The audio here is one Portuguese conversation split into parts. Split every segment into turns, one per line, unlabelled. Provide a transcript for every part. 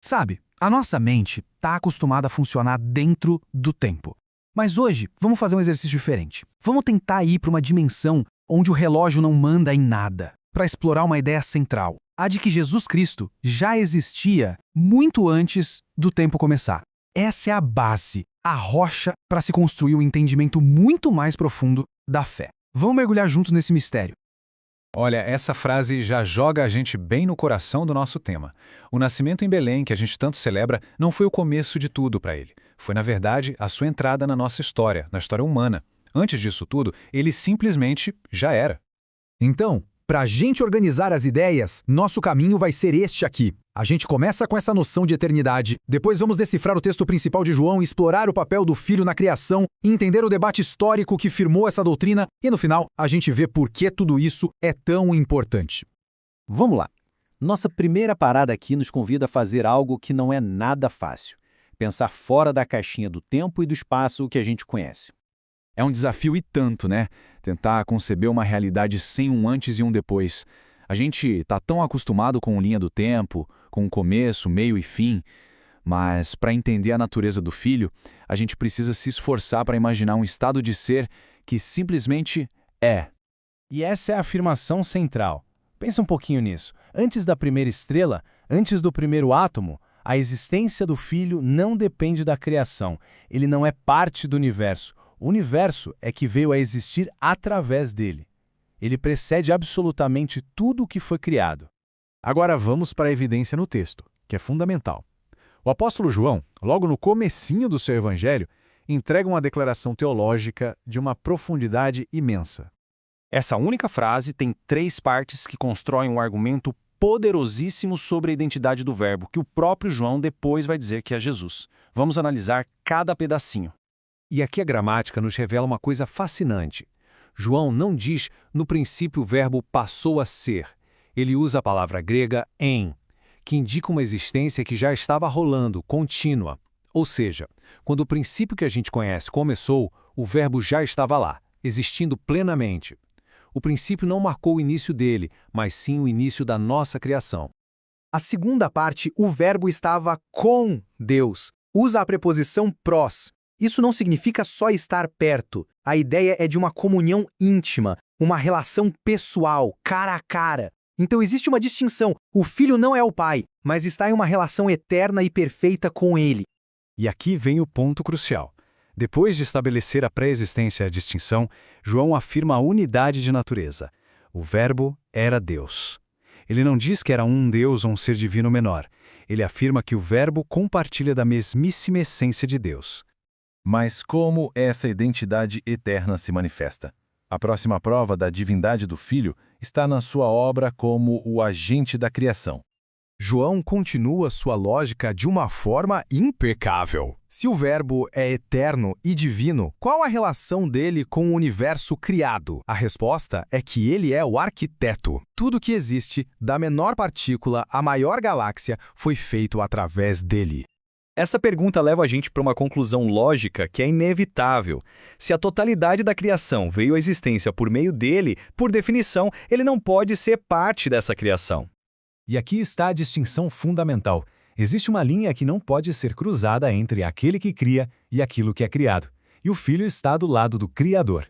Sabe, a nossa mente está acostumada a funcionar dentro do tempo. Mas hoje, vamos fazer um exercício diferente. Vamos tentar ir para uma dimensão onde o relógio não manda em nada, para explorar uma ideia central, a de que Jesus Cristo já existia muito antes do tempo começar. Essa é a base, a rocha para se construir um entendimento muito mais profundo da fé. Vamos mergulhar juntos nesse mistério.
Olha, essa frase já joga a gente bem no coração do nosso tema. O nascimento em Belém, que a gente tanto celebra, não foi o começo de tudo para ele. Foi, na verdade, a sua entrada na nossa história, na história humana. Antes disso tudo, ele simplesmente já era.
Então, para a gente organizar as ideias, nosso caminho vai ser este aqui. A gente começa com essa noção de eternidade, depois vamos decifrar o texto principal de João, explorar o papel do Filho na criação, entender o debate histórico que firmou essa doutrina e, no final, a gente vê por que tudo isso é tão importante.
Vamos lá. Nossa primeira parada aqui nos convida a fazer algo que não é nada fácil. Pensar fora da caixinha do tempo e do espaço que a gente conhece.
É um desafio e tanto, né? Tentar conceber uma realidade sem um antes e um depois. A gente está tão acostumado com linha do tempo, com começo, meio e fim, mas para entender a natureza do Filho, a gente precisa se esforçar para imaginar um estado de ser que simplesmente é.
E essa é a afirmação central. Pensa um pouquinho nisso. Antes da primeira estrela, antes do primeiro átomo, a existência do Filho não depende da criação. Ele não é parte do universo. O universo é que veio a existir através dele. Ele precede absolutamente tudo o que foi criado.
Agora vamos para a evidência no texto, que é fundamental. O apóstolo João, logo no comecinho do seu evangelho, entrega uma declaração teológica de uma profundidade imensa.
Essa única frase tem 3 partes que constroem um argumento poderosíssimo sobre a identidade do Verbo, que o próprio João depois vai dizer que é Jesus. Vamos analisar cada pedacinho.
E aqui a gramática nos revela uma coisa fascinante. João não diz, no princípio o verbo passou a ser. Ele usa a palavra grega em, que indica uma existência que já estava rolando, contínua. Ou seja, quando o princípio que a gente conhece começou, o verbo já estava lá, existindo plenamente. O princípio não marcou o início dele, mas sim o início da nossa criação.
A segunda parte, o verbo estava com Deus. Usa a preposição prós. Isso não significa só estar perto. A ideia é de uma comunhão íntima, uma relação pessoal, cara a cara. Então existe uma distinção. O filho não é o pai, mas está em uma relação eterna e perfeita com ele.
E aqui vem o ponto crucial. Depois de estabelecer a pré-existência e a distinção, João afirma a unidade de natureza. O Verbo era Deus. Ele não diz que era um Deus ou um ser divino menor. Ele afirma que o Verbo compartilha da mesmíssima essência de Deus.
Mas como essa identidade eterna se manifesta? A próxima prova da divindade do Filho está na sua obra como o agente da criação.
João continua sua lógica de uma forma impecável. Se o Verbo é eterno e divino, qual a relação dele com o universo criado? A resposta é que ele é o arquiteto. Tudo que existe, da menor partícula à maior galáxia, foi feito através dele.
Essa pergunta leva a gente para uma conclusão lógica que é inevitável. Se a totalidade da criação veio à existência por meio dele, por definição, ele não pode ser parte dessa criação.
E aqui está a distinção fundamental. Existe uma linha que não pode ser cruzada entre aquele que cria e aquilo que é criado. E o Filho está do lado do Criador.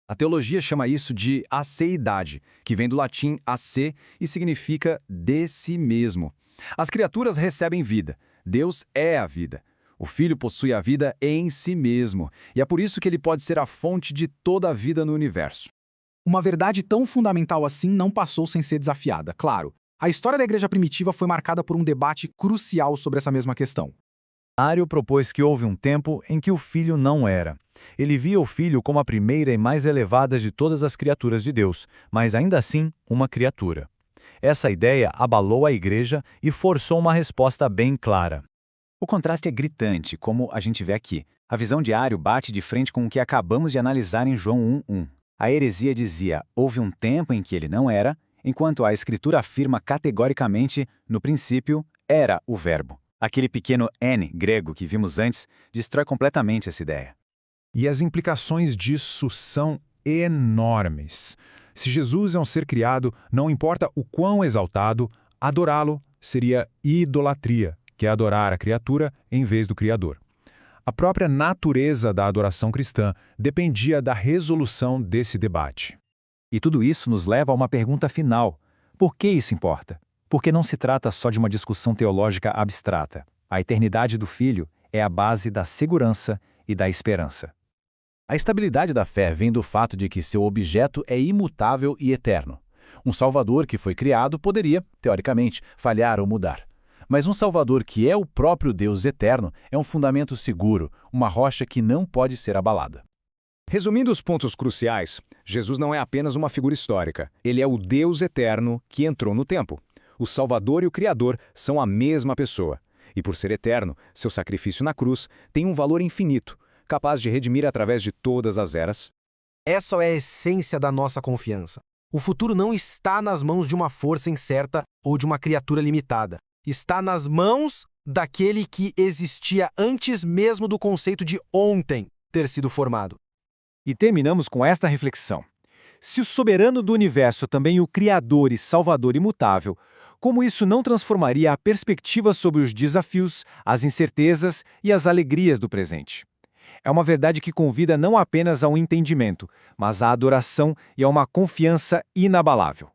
A teologia chama isso de aceidade, que vem do latim ace e significa de si mesmo. As criaturas recebem vida. Deus é a vida. O Filho possui a vida em si mesmo, e é por isso que ele pode ser a fonte de toda a vida no universo.
Uma verdade tão fundamental assim não passou sem ser desafiada, claro. A história da igreja primitiva foi marcada por um debate crucial sobre essa mesma questão.
Ario propôs que houve um tempo em que o Filho não era. Ele via o Filho como a primeira e mais elevada de todas as criaturas de Deus, mas ainda assim uma criatura. Essa ideia abalou a igreja e forçou uma resposta bem clara.
O contraste é gritante, como a gente vê aqui. A visão de Ario bate de frente com o que acabamos de analisar em João 1:1. A heresia dizia, houve um tempo em que ele não era, enquanto a Escritura afirma categoricamente, no princípio, era o Verbo. Aquele pequeno N grego que vimos antes destrói completamente essa ideia.
E as implicações disso são enormes. Se Jesus é um ser criado, não importa o quão exaltado, adorá-lo seria idolatria. que é adorar a criatura em vez do Criador. A própria natureza da adoração cristã dependia da resolução desse debate.
E tudo isso nos leva a uma pergunta final. Por que isso importa? Porque não se trata só de uma discussão teológica abstrata. A eternidade do Filho é a base da segurança e da esperança.
A estabilidade da fé vem do fato de que seu objeto é imutável e eterno. Um Salvador que foi criado poderia, teoricamente, falhar ou mudar. Mas um Salvador que é o próprio Deus eterno é um fundamento seguro, uma rocha que não pode ser abalada.
Resumindo os pontos cruciais, Jesus não é apenas uma figura histórica. Ele é o Deus eterno que entrou no tempo. O Salvador e o Criador são a mesma pessoa. E por ser eterno, seu sacrifício na cruz tem um valor infinito, capaz de redimir através de todas as eras.
Essa é a essência da nossa confiança. O futuro não está nas mãos de uma força incerta ou de uma criatura limitada. Está nas mãos daquele que existia antes mesmo do conceito de ontem ter sido formado.
E terminamos com esta reflexão. Se o soberano do universo é também o Criador e Salvador imutável, como isso não transformaria a perspectiva sobre os desafios, as incertezas e as alegrias do presente? É uma verdade que convida não apenas a um entendimento, mas à adoração e a uma confiança inabalável.